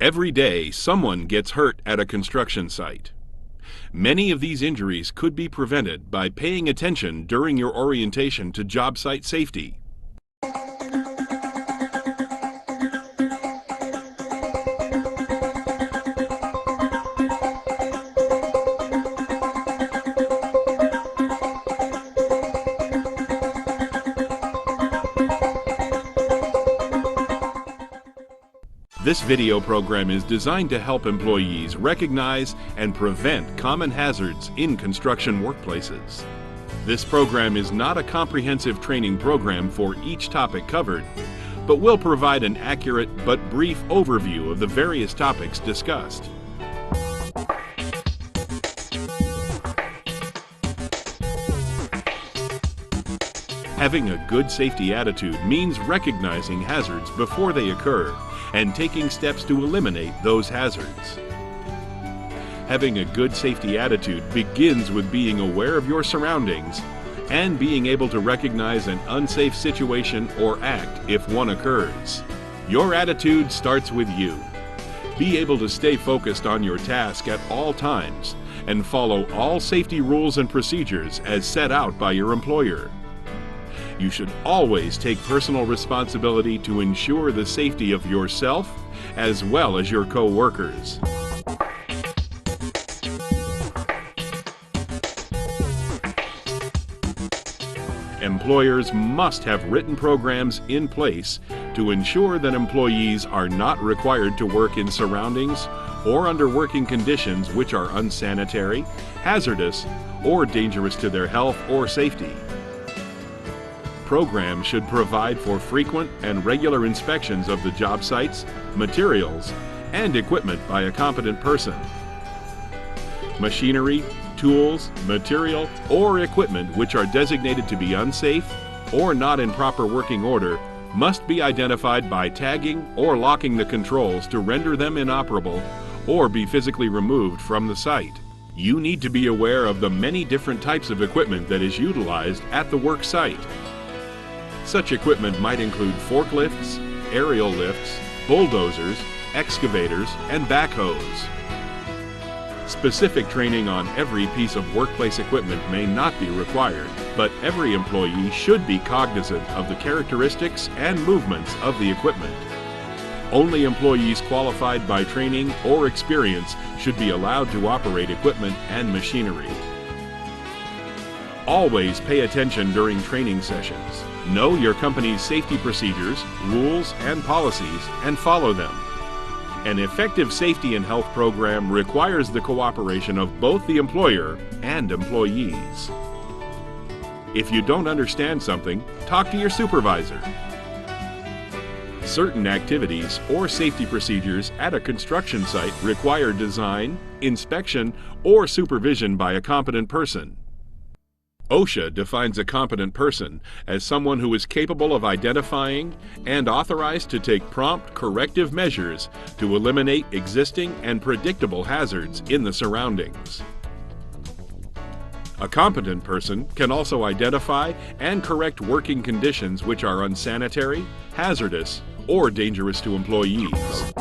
Every day, someone gets hurt at a construction site. Many of these injuries could be prevented by paying attention during your orientation to job site safety. This video program is designed to help employees recognize and prevent common hazards in construction workplaces. This program is not a comprehensive training program for each topic covered, but will provide an accurate but brief overview of the various topics discussed. Having a good safety attitude means recognizing hazards before they occur and taking steps to eliminate those hazards. Having a good safety attitude begins with being aware of your surroundings and being able to recognize an unsafe situation or act if one occurs. Your attitude starts with you. Be able to stay focused on your task at all times and follow all safety rules and procedures as set out by your employer. You should always take personal responsibility to ensure the safety of yourself as well as your co-workers. Employers must have written programs in place to ensure that employees are not required to work in surroundings or under working conditions which are unsanitary, hazardous, or dangerous to their health or safety. Programs should provide for frequent and regular inspections of the job sites, materials, and equipment by a competent person. Machinery, tools, material, or equipment which are designated to be unsafe or not in proper working order must be identified by tagging or locking the controls to render them inoperable or be physically removed from the site. You need to be aware of the many different types of equipment that is utilized at the work site. Such equipment might include forklifts, aerial lifts, bulldozers, excavators, and backhoes. Specific training on every piece of workplace equipment may not be required, but every employee should be cognizant of the characteristics and movements of the equipment. Only employees qualified by training or experience should be allowed to operate equipment and machinery. Always pay attention during training sessions. Know your company's safety procedures, rules, and policies, and follow them. An effective safety and health program requires the cooperation of both the employer and employees. If you don't understand something, talk to your supervisor. Certain activities or safety procedures at a construction site require design, inspection, or supervision by a competent person. OSHA defines a competent person as someone who is capable of identifying and authorized to take prompt corrective measures to eliminate existing and predictable hazards in the surroundings. A competent person can also identify and correct working conditions which are unsanitary, hazardous, or dangerous to employees.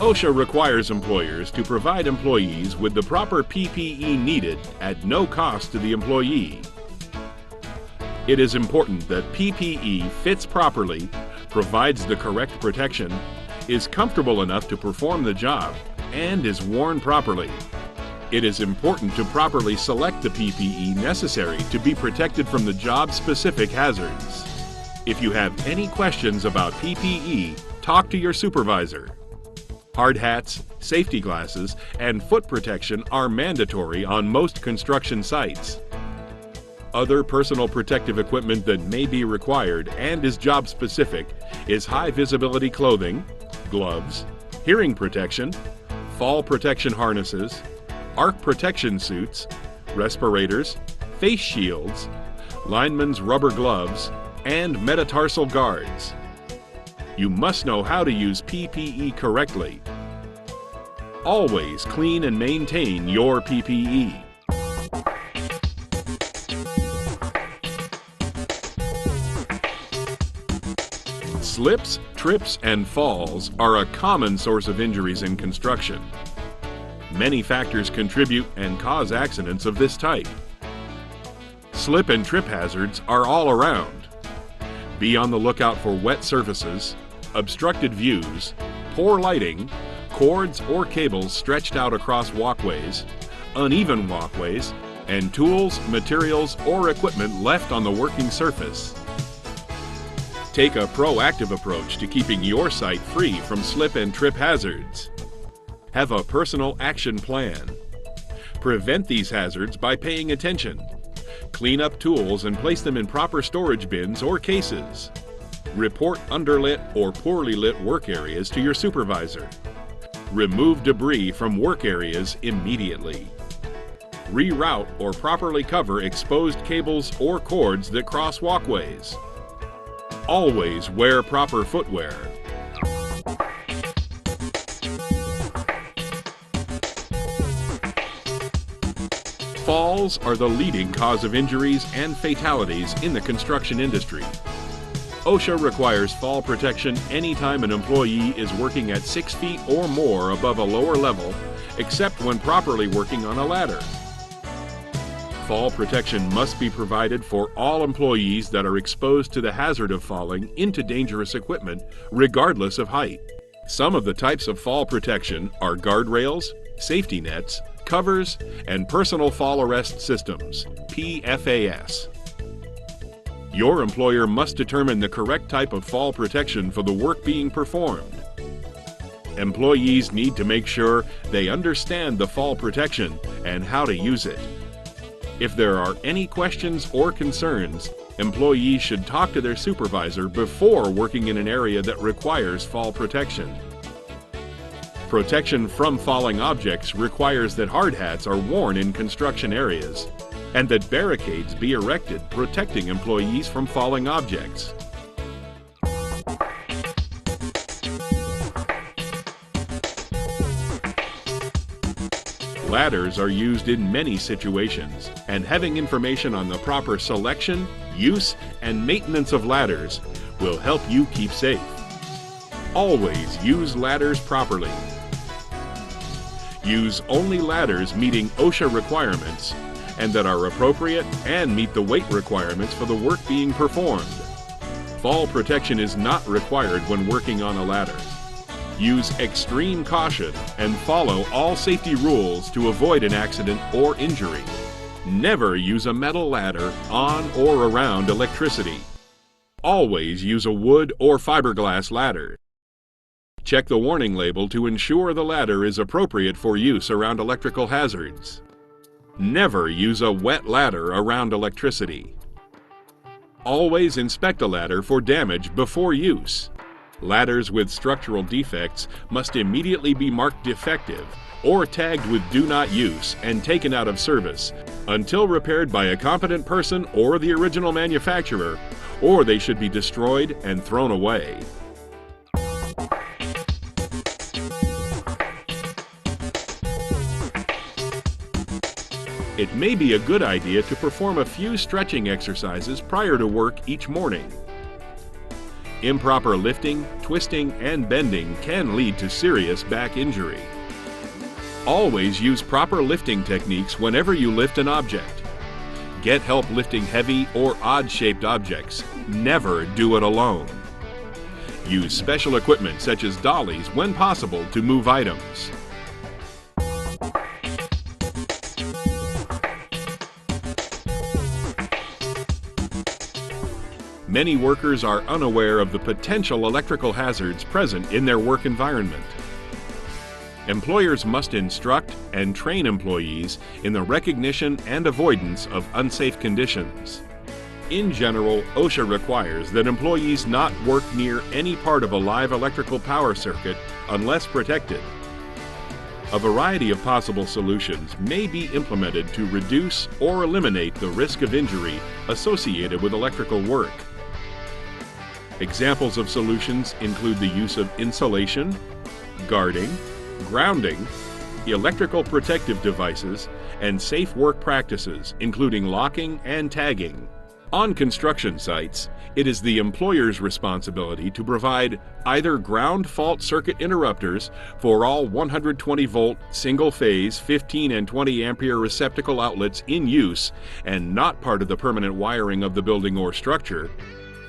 OSHA requires employers to provide employees with the proper PPE needed at no cost to the employee. It is important that PPE fits properly, provides the correct protection, is comfortable enough to perform the job, and is worn properly. It is important to properly select the PPE necessary to be protected from the job-specific hazards. If you have any questions about PPE, talk to your supervisor. Hard hats, safety glasses, and foot protection are mandatory on most construction sites. Other personal protective equipment that may be required and is job-specific is high-visibility clothing, gloves, hearing protection, fall protection harnesses, arc protection suits, respirators, face shields, lineman's rubber gloves, and metatarsal guards. You must know how to use PPE correctly. Always clean and maintain your PPE. Slips, trips, and falls are a common source of injuries in construction. Many factors contribute and cause accidents of this type. Slip and trip hazards are all around. Be on the lookout for wet surfaces, obstructed views, poor lighting, cords or cables stretched out across walkways, uneven walkways, and tools, materials, or equipment left on the working surface. Take a proactive approach to keeping your site free from slip and trip hazards. Have a personal action plan. Prevent these hazards by paying attention. Clean up tools and place them in proper storage bins or cases. Report underlit or poorly lit work areas to your supervisor. Remove debris from work areas immediately. Reroute or properly cover exposed cables or cords that cross walkways. Always wear proper footwear. Falls are the leading cause of injuries and fatalities in the construction industry. OSHA requires fall protection anytime an employee is working at 6 feet or more above a lower level, except when properly working on a ladder. Fall protection must be provided for all employees that are exposed to the hazard of falling into dangerous equipment, regardless of height. Some of the types of fall protection are guardrails, safety nets, covers, and personal fall arrest systems, PFAS. Your employer must determine the correct type of fall protection for the work being performed. Employees need to make sure they understand the fall protection and how to use it. If there are any questions or concerns, employees should talk to their supervisor before working in an area that requires fall protection. Protection from falling objects requires that hard hats are worn in construction areas and that barricades be erected protecting employees from falling objects. Ladders are used in many situations, and having information on the proper selection, use, and maintenance of ladders will help you keep safe. Always use ladders properly. Use only ladders meeting OSHA requirements and that are appropriate and meet the weight requirements for the work being performed. Fall protection is not required when working on a ladder. Use extreme caution and follow all safety rules to avoid an accident or injury. Never use a metal ladder on or around electricity. Always use a wood or fiberglass ladder. Check the warning label to ensure the ladder is appropriate for use around electrical hazards. Never use a wet ladder around electricity. Always inspect a ladder for damage before use. Ladders with structural defects must immediately be marked defective or tagged with Do Not Use and taken out of service until repaired by a competent person or the original manufacturer, or they should be destroyed and thrown away. It may be a good idea to perform a few stretching exercises prior to work each morning. Improper lifting, twisting, and bending can lead to serious back injury. Always use proper lifting techniques whenever you lift an object. Get help lifting heavy or odd-shaped objects. Never do it alone. Use special equipment such as dollies when possible to move items. Many workers are unaware of the potential electrical hazards present in their work environment. Employers must instruct and train employees in the recognition and avoidance of unsafe conditions. In general, OSHA requires that employees not work near any part of a live electrical power circuit unless protected. A variety of possible solutions may be implemented to reduce or eliminate the risk of injury associated with electrical work. Examples of solutions include the use of insulation, guarding, grounding, electrical protective devices, and safe work practices, including locking and tagging. On construction sites, it is the employer's responsibility to provide either ground fault circuit interrupters for all 120-volt single-phase 15 and 20 ampere receptacle outlets in use and not part of the permanent wiring of the building or structure,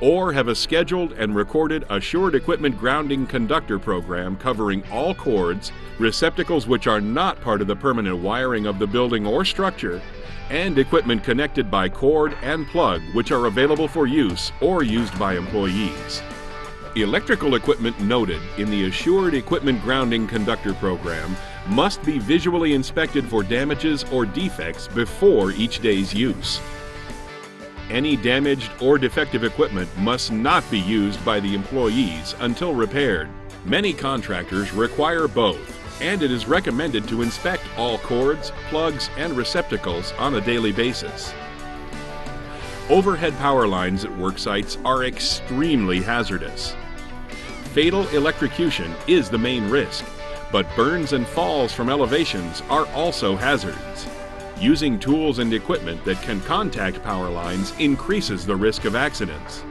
or have a scheduled and recorded assured equipment grounding conductor program covering all cords, receptacles which are not part of the permanent wiring of the building or structure, and equipment connected by cord and plug which are available for use or used by employees. Electrical equipment noted in the Assured Equipment Grounding Conductor Program must be visually inspected for damages or defects before each day's use. Any damaged or defective equipment must not be used by the employees until repaired. Many contractors require both, and it is recommended to inspect all cords, plugs, and receptacles on a daily basis. Overhead power lines at work sites are extremely hazardous. Fatal electrocution is the main risk, but burns and falls from elevations are also hazards. Using tools and equipment that can contact power lines increases the risk of accidents.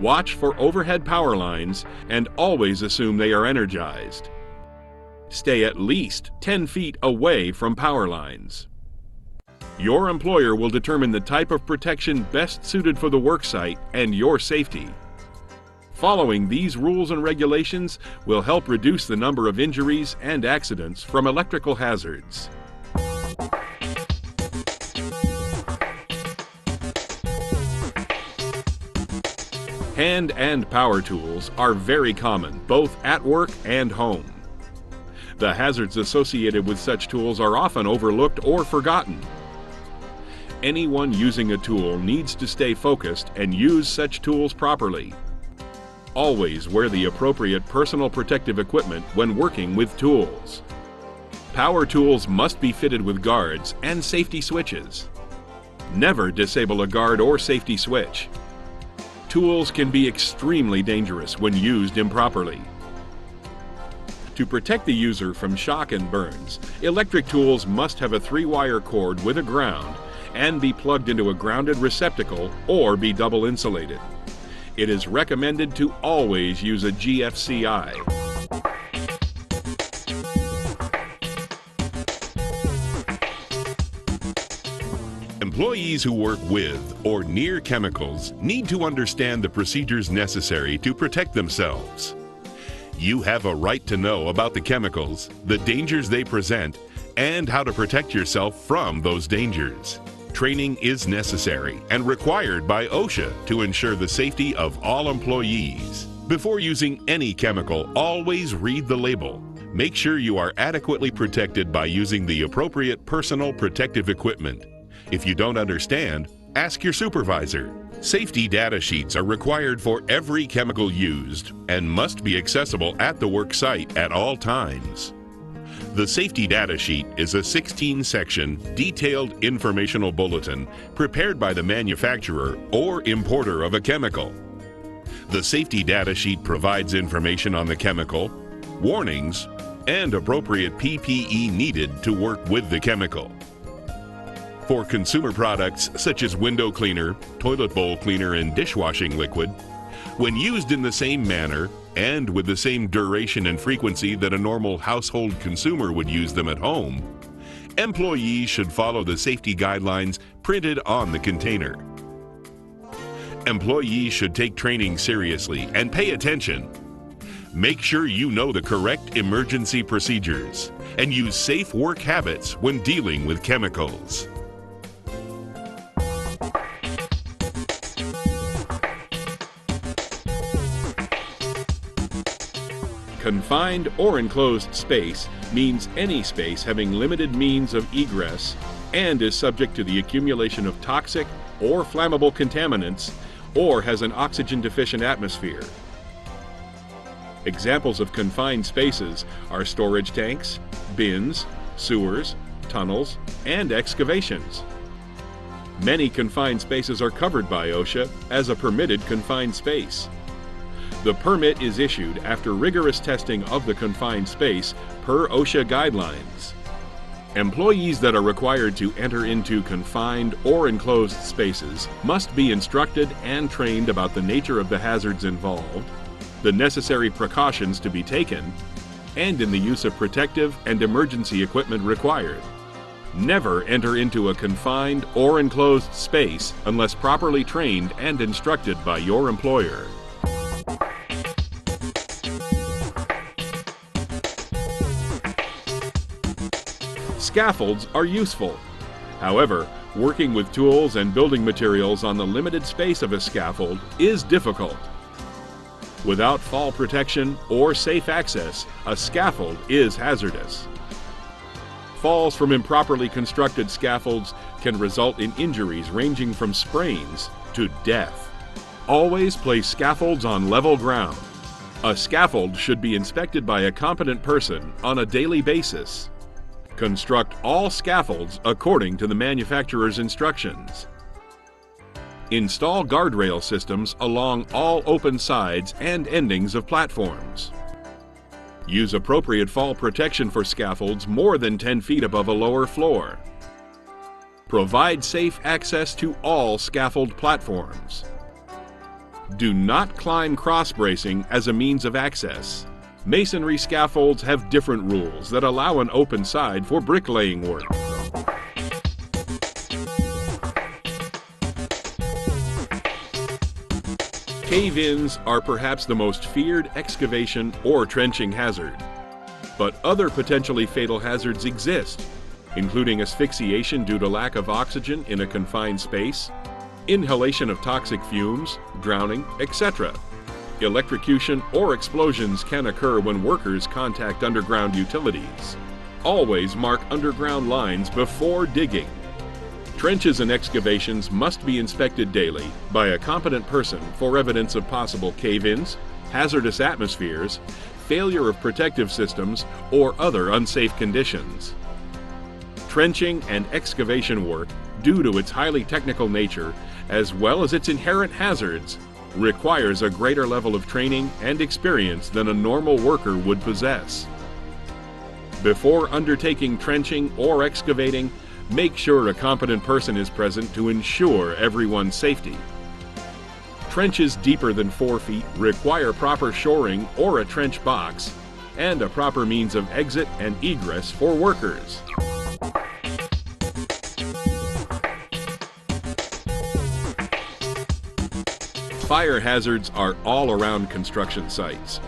Watch for overhead power lines and always assume they are energized. Stay at least 10 feet away from power lines. Your employer will determine the type of protection best suited for the worksite and your safety. Following these rules and regulations will help reduce the number of injuries and accidents from electrical hazards. Hand and power tools are very common, both at work and home. The hazards associated with such tools are often overlooked or forgotten. Anyone using a tool needs to stay focused and use such tools properly. Always wear the appropriate personal protective equipment when working with tools. Power tools must be fitted with guards and safety switches. Never disable a guard or safety switch. Tools can be extremely dangerous when used improperly. To protect the user from shock and burns, electric tools must have a 3-wire cord with a ground and be plugged into a grounded receptacle or be double insulated. It is recommended to always use a GFCI. Employees who work with or near chemicals need to understand the procedures necessary to protect themselves. You have a right to know about the chemicals, the dangers they present, and how to protect yourself from those dangers. Training is necessary and required by OSHA to ensure the safety of all employees. Before using any chemical, always read the label. Make sure you are adequately protected by using the appropriate personal protective equipment. If you don't understand, ask your supervisor. Safety data sheets are required for every chemical used and must be accessible at the work site at all times. The safety data sheet is a 16-section, detailed informational bulletin prepared by the manufacturer or importer of a chemical. The safety data sheet provides information on the chemical, warnings, and appropriate PPE needed to work with the chemical. For consumer products such as window cleaner, toilet bowl cleaner, and dishwashing liquid, when used in the same manner and with the same duration and frequency that a normal household consumer would use them at home, employees should follow the safety guidelines printed on the container. Employees should take training seriously and pay attention. Make sure you know the correct emergency procedures and use safe work habits when dealing with chemicals. Confined or enclosed space means any space having limited means of egress and is subject to the accumulation of toxic or flammable contaminants or has an oxygen-deficient atmosphere. Examples of confined spaces are storage tanks, bins, sewers, tunnels, and excavations. Many confined spaces are covered by OSHA as a permitted confined space. The permit is issued after rigorous testing of the confined space per OSHA guidelines. Employees that are required to enter into confined or enclosed spaces must be instructed and trained about the nature of the hazards involved, the necessary precautions to be taken, and in the use of protective and emergency equipment required. Never enter into a confined or enclosed space unless properly trained and instructed by your employer. Scaffolds are useful. However, working with tools and building materials on the limited space of a scaffold is difficult. Without fall protection or safe access, a scaffold is hazardous. Falls from improperly constructed scaffolds can result in injuries ranging from sprains to death. Always place scaffolds on level ground. A scaffold should be inspected by a competent person on a daily basis. Construct all scaffolds according to the manufacturer's instructions. Install guardrail systems along all open sides and endings of platforms. Use appropriate fall protection for scaffolds more than 10 feet above a lower floor. Provide safe access to all scaffold platforms. Do not climb cross bracing as a means of access. Masonry scaffolds have different rules that allow an open side for bricklaying work. Cave-ins are perhaps the most feared excavation or trenching hazard. But other potentially fatal hazards exist, including asphyxiation due to lack of oxygen in a confined space, inhalation of toxic fumes, drowning, etc. Electrocution or explosions can occur when workers contact underground utilities. Always mark underground lines before digging. Trenches and excavations must be inspected daily by a competent person for evidence of possible cave-ins, hazardous atmospheres, failure of protective systems, or other unsafe conditions. Trenching and excavation work, due to its highly technical nature, as well as its inherent hazards, requires a greater level of training and experience than a normal worker would possess. Before undertaking trenching or excavating, make sure a competent person is present to ensure everyone's safety. Trenches deeper than 4 feet require proper shoring or a trench box and a proper means of exit and egress for workers. Fire hazards are all around construction sites.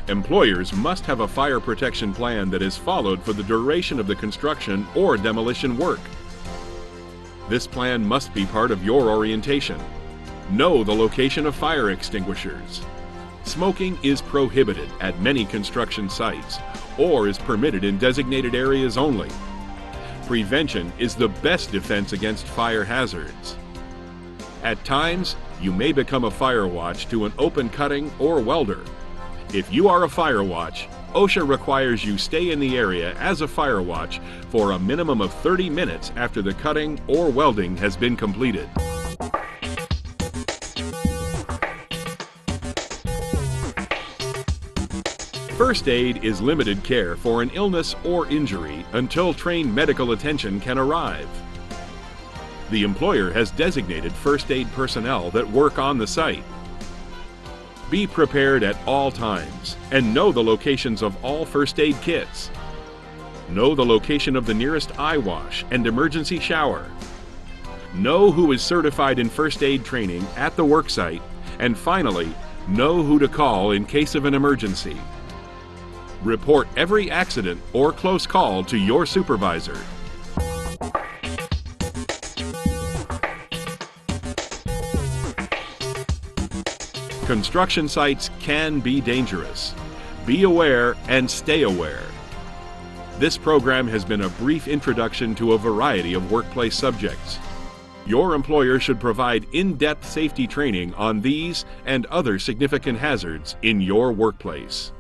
Employers must have a fire protection plan that is followed for the duration of the construction or demolition work. This plan must be part of your orientation. Know the location of fire extinguishers. Smoking is prohibited at many construction sites or is permitted in designated areas only. Prevention is the best defense against fire hazards. At times, you may become a fire watch to an open cutting or welder. If you are a fire watch, OSHA requires you stay in the area as a fire watch for a minimum of 30 minutes after the cutting or welding has been completed. First aid is limited care for an illness or injury until trained medical attention can arrive. The employer has designated first aid personnel that work on the site. Be prepared at all times and know the locations of all first aid kits. Know the location of the nearest eye wash and emergency shower. Know who is certified in first aid training at the worksite, and finally, know who to call in case of an emergency. Report every accident or close call to your supervisor. Construction sites can be dangerous. Be aware and stay aware. This program has been a brief introduction to a variety of workplace subjects. Your employer should provide in-depth safety training on these and other significant hazards in your workplace.